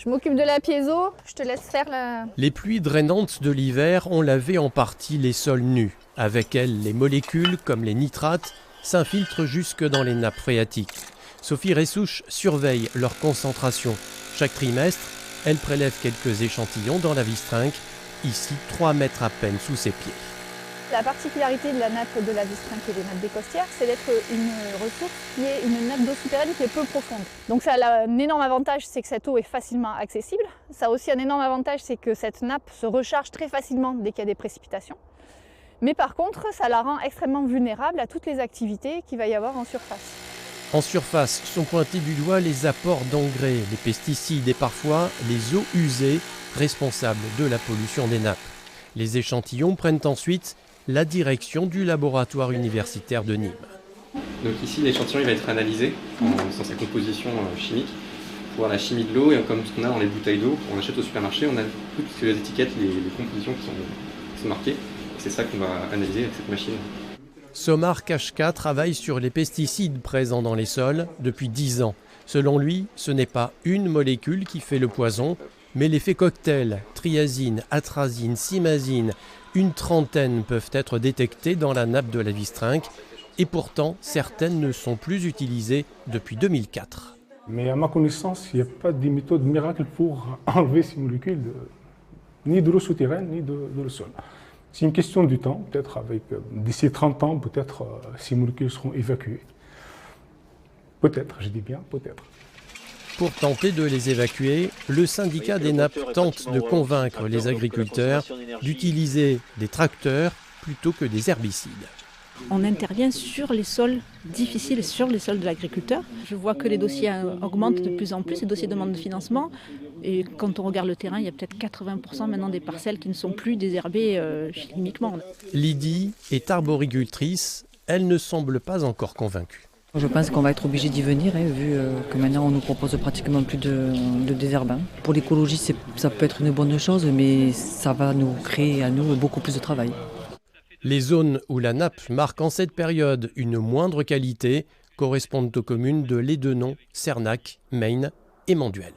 Je m'occupe de la piézo, je te laisse faire la... Les pluies drainantes de l'hiver ont lavé en partie les sols nus. Avec elles, les molécules, comme les nitrates, s'infiltrent jusque dans les nappes phréatiques. Sophie Ressouche surveille leur concentration. Chaque trimestre, elle prélève quelques échantillons dans la Vistrinque, ici 3 mètres à peine sous ses pieds. La particularité de la nappe de la Vistrinque et des nappes des Costières, c'est d'être une ressource qui est une nappe d'eau souterraine qui est peu profonde. Donc ça a un énorme avantage, c'est que cette eau est facilement accessible. Ça a aussi un énorme avantage, c'est que cette nappe se recharge très facilement dès qu'il y a des précipitations. Mais par contre, ça la rend extrêmement vulnérable à toutes les activités qu'il va y avoir en surface. En surface sont pointés du doigt les apports d'engrais, les pesticides et parfois les eaux usées responsables de la pollution des nappes. Les échantillons prennent ensuite la direction du laboratoire universitaire de Nîmes. Donc ici, l'échantillon il va être analysé dans sa composition chimique pour voir la chimie de l'eau, et comme ce qu'on a dans les bouteilles d'eau, on achète au supermarché, on a toutes les étiquettes, les compositions qui sont marquées. C'est ça qu'on va analyser avec cette machine. Somar Kachka travaille sur les pesticides présents dans les sols depuis 10 ans. Selon lui, ce n'est pas une molécule qui fait le poison, mais l'effet cocktail, triazine, atrazine, simazine, une trentaine peuvent être détectées dans la nappe de la Vistrinque et pourtant certaines ne sont plus utilisées depuis 2004. Mais à ma connaissance, il n'y a pas de méthode miracle pour enlever ces molécules, ni de l'eau souterraine, ni de le sol. C'est une question du temps, peut-être d'ici 30 ans, peut-être ces molécules seront évacuées. Peut-être, je dis bien peut-être. Pour tenter de les évacuer, le syndicat des nappes tente de convaincre les agriculteurs d'utiliser des tracteurs plutôt que des herbicides. On intervient sur les sols difficiles, sur les sols de l'agriculteur. Je vois que les dossiers augmentent de plus en plus, les dossiers demandent de financement. Et quand on regarde le terrain, il y a peut-être 80% maintenant des parcelles qui ne sont plus désherbées chimiquement. Lydie est arboricultrice, elle ne semble pas encore convaincue. Je pense qu'on va être obligé d'y venir, vu que maintenant on nous propose pratiquement plus de désherbants. Pour l'écologie, ça peut être une bonne chose, mais ça va nous créer à nous beaucoup plus de travail. Les zones où la nappe marque en cette période une moindre qualité correspondent aux communes de Lédenon, Cernac, Maine et Manduel.